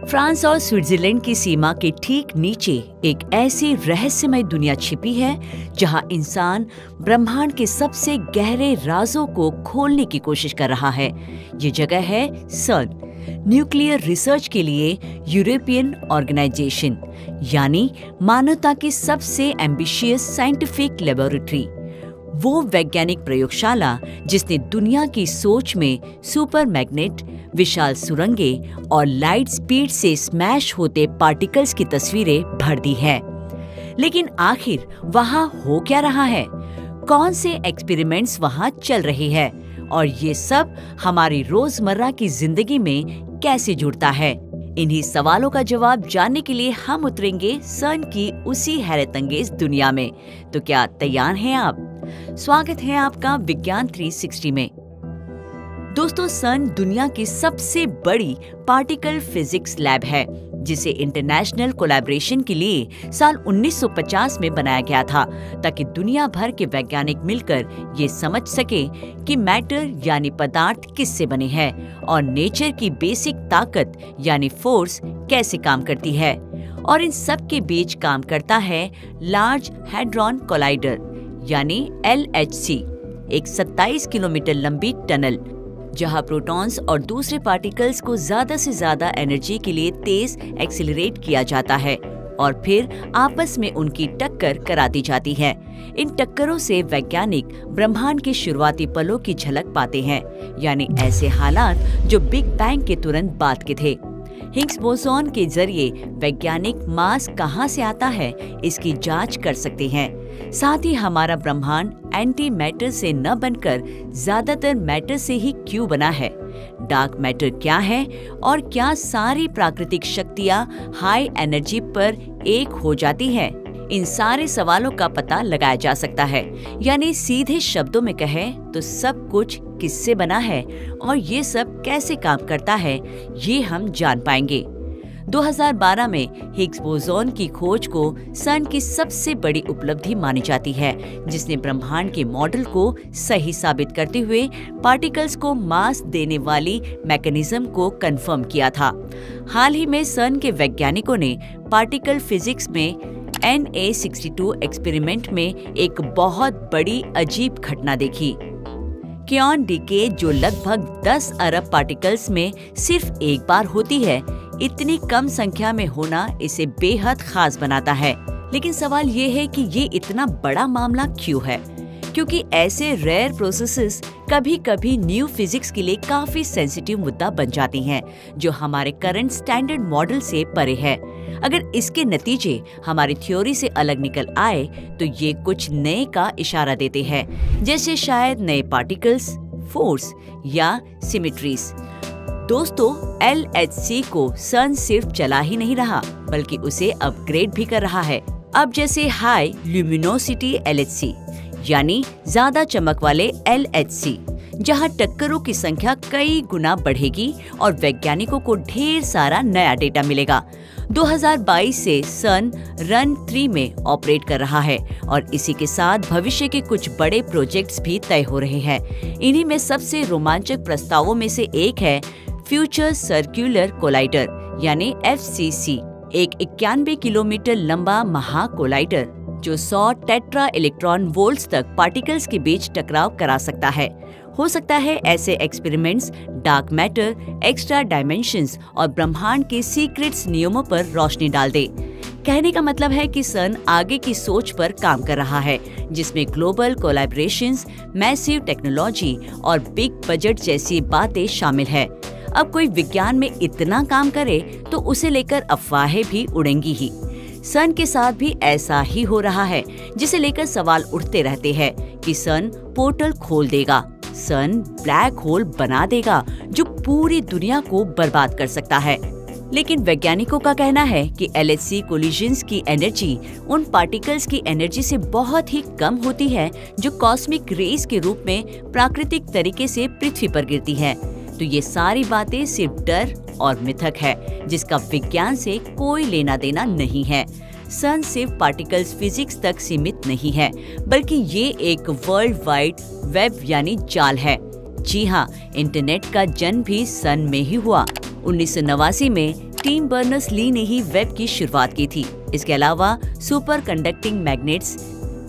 France और Switzerland की सीमा के ठीक नीचे एक ऐसी रहस्यमय दुनिया छिपी है जहां इंसान ब्रह्मांड के सबसे गहरे राजों को खोलने की कोशिश कर रहा है। ये जगह है सर्न, न्यूक्लियर रिसर्च के लिए यूरोपियन ऑर्गेनाइजेशन, यानी मानवता की सबसे एम्बिशियस साइंटिफिक लेबोरेटरी। वो वैज्ञानिक प्रयोगशाला जिसने दुनिया की सोच में सुपर मैग्नेट, विशाल सुरंगें और लाइट स्पीड से स्मैश होते पार्टिकल्स की तस्वीरें भर दी है। लेकिन आखिर वहां हो क्या रहा है? कौन से एक्सपेरिमेंट्स वहां चल रहे हैं? और ये सब हमारी रोजमर्रा की जिंदगी में कैसे जुड़ता है? इन्हीं सवालों का जवाब जानने के लिए हम उतरेंगे सर्न की उसी हैरतअंगेज दुनिया में। तो क्या तैयार हैं आप? स्वागत है आपका विज्ञान 360 में। दोस्तों, सर्न दुनिया की सबसे बड़ी पार्टिकल फिजिक्स लैब है, जिसे इंटरनेशनल कोलैबोरेशन के लिए साल 1950 में बनाया गया था, ताकि दुनिया भर के वैज्ञानिक मिलकर ये समझ सके कि मैटर यानी पदार्थ किससे बने हैं और नेचर की बेसिक ताकत यानी फोर्स कैसे काम करती है। और इन सब के बीच काम करता है लार्ज हैड्रॉन कोलाइडर यानी LHC, एक 27 किलोमीटर लंबी टनल जहां प्रोटॉन्स और दूसरे पार्टिकल्स को ज्यादा से ज्यादा एनर्जी के लिए तेज एक्सीलरेट किया जाता है और फिर आपस में उनकी टक्कर करा दी जाती है। इन टक्करों से वैज्ञानिक ब्रह्मांड के शुरुआती पलों की झलक पाते हैं, यानी ऐसे हालात जो बिग बैंग के तुरंत बाद के थे। हिग्स बोसॉन के जरिए वैज्ञानिक मास कहां से आता है इसकी जांच कर सकते हैं। साथ ही हमारा ब्रह्मांड एंटी मैटर से न बनकर ज्यादातर मैटर से ही क्यों बना है, डार्क मैटर क्या है और क्या सारी प्राकृतिक शक्तियां हाई एनर्जी पर एक हो जाती हैं, इन सारे सवालों का पता लगाया जा सकता है। यानी सीधे शब्दों में कहें तो सब कुछ किससे बना है और ये सब कैसे काम करता है, ये हम जान पाएंगे। 2012 में हिग्स बोसॉन की खोज को सर्न की सबसे बड़ी उपलब्धि मानी जाती है, जिसने ब्रह्मांड के मॉडल को सही साबित करते हुए पार्टिकल्स को मास देने वाली मैकेनिज्म को कंफर्म किया था। हाल ही में सर्न के वैज्ञानिकों ने पार्टिकल फिजिक्स में Na62 एक्सपेरिमेंट में एक बहुत बड़ी अजीब घटना देखी। क्योन डीके, जो लगभग 10 अरब पार्टिकल्स में सिर्फ एक बार होती है, इतनी कम संख्या में होना इसे बेहद खास बनाता है। लेकिन सवाल ये है कि ये इतना बड़ा मामला क्यों है? क्योंकि ऐसे रेयर प्रोसेसेस कभी कभी न्यू फिजिक्स के लिए काफी सेंसिटिव मुद्दा बन जाती हैं, जो हमारे करंट स्टैंडर्ड मॉडल से परे है। अगर इसके नतीजे हमारी थ्योरी से अलग निकल आए तो ये कुछ नए का इशारा देते हैं, जैसे शायद नए पार्टिकल्स, फोर्स या सिमेट्रीज। दोस्तों, LHC को सर्न सिर्फ चला ही नहीं रहा, बल्कि उसे अपग्रेड भी कर रहा है। अब जैसे हाई ल्यूमिनोसिटी LHC यानी ज्यादा चमक वाले LHC, जहां टक्करों की संख्या कई गुना बढ़ेगी और वैज्ञानिकों को ढेर सारा नया डेटा मिलेगा। 2022 से सर्न रन 3 में ऑपरेट कर रहा है और इसी के साथ भविष्य के कुछ बड़े प्रोजेक्ट्स भी तय हो रहे हैं। इन्हीं में सबसे रोमांचक प्रस्तावों में से एक है फ्यूचर सर्कुलर कोलाइडर यानी FCC, एक 91 किलोमीटर लंबा महाकोलाइडर जो 100 टेट्रा इलेक्ट्रॉन वोल्ट्स तक पार्टिकल्स के बीच टकराव करा सकता है। हो सकता है ऐसे experiments dark matter, extra dimensions और ब्रह्मांड के सीक्रेट्स नियमों पर रोशनी डाल दे। कहने का मतलब है कि सर्न आगे की सोच पर काम कर रहा है, जिसमें ग्लोबल कोलैबोरेशंस, मैसिव टेक्नोलॉजी और बिग बजट जैसी बातें शामिल है। अब कोई विज्ञान में इतना काम करे तो उसे लेकर अफवाहें भी उड़ेंगी ही। सर्न के साथ भी ऐसा ही हो रहा है, जिसे लेकर सवाल उठते रहते हैं कि सर्न पोर्टल खोल देगा, सर्न ब्लैक होल बना देगा जो पूरी दुनिया को बर्बाद कर सकता है। लेकिन वैज्ञानिकों का कहना है कि LHC कोलिजन्स की एनर्जी उन पार्टिकल्स की एनर्जी से बहुत ही कम होती है जो कॉस्मिक रेज के रूप में प्राकृतिक तरीके से पृथ्वी पर गिरती है। तो ये सारी बातें सिर्फ डर और मिथक है, जिसका विज्ञान से कोई लेना देना नहीं है। सर्न सिर्फ पार्टिकल्स फिजिक्स तक सीमित नहीं है, बल्कि ये एक वर्ल्ड वाइड वेब यानी जाल है। जी हाँ, इंटरनेट का जन्म भी सर्न में ही हुआ। 1989 में टिम बर्नर्स-ली ने ही वेब की शुरुआत की थी। इसके अलावा super conducting magnets,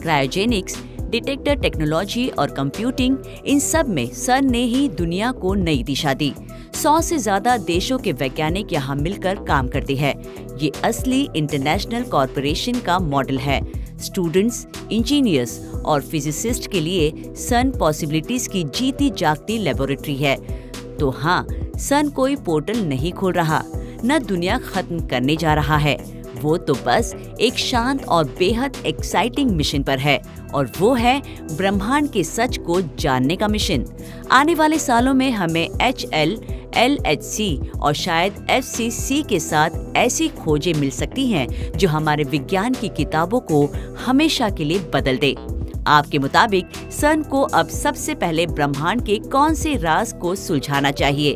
cryogenics, detector technology और कंप्यूटिंग, इन सब में सन ने ही दुनिया को नई दिशा दी। 100 से ज्यादा देशों के वैज्ञानिक यहाँ मिलकर काम करते हैं। ये असली इंटरनेशनल कॉरपोरेशन का मॉडल है। स्टूडेंट्स, इंजीनियर्स और फिजिसिस्ट के लिए सन पॉसिबिलिटीज की जीती जागती लेबोरेटरी है। तो हाँ, सन कोई पोर्टल नहीं खोल रहा, न दुनिया खत्म करने जा रहा है। वो तो बस एक शांत और बेहद एक्साइटिंग मिशन पर है, और वो है ब्रह्मांड के सच को जानने का मिशन। आने वाले सालों में हमें HL, LHC और शायद FCC के साथ ऐसी खोजें मिल सकती हैं जो हमारे विज्ञान की किताबों को हमेशा के लिए बदल दे। आपके मुताबिक सन को अब सबसे पहले ब्रह्मांड के कौन से राज को सुलझाना चाहिए?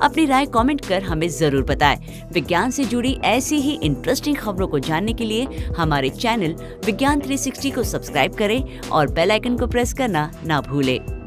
अपनी राय कमेंट कर हमें जरूर बताएं। विज्ञान से जुड़ी ऐसी ही इंटरेस्टिंग खबरों को जानने के लिए हमारे चैनल विज्ञान 360 को सब्सक्राइब करें और बेल आइकन को प्रेस करना ना भूलें।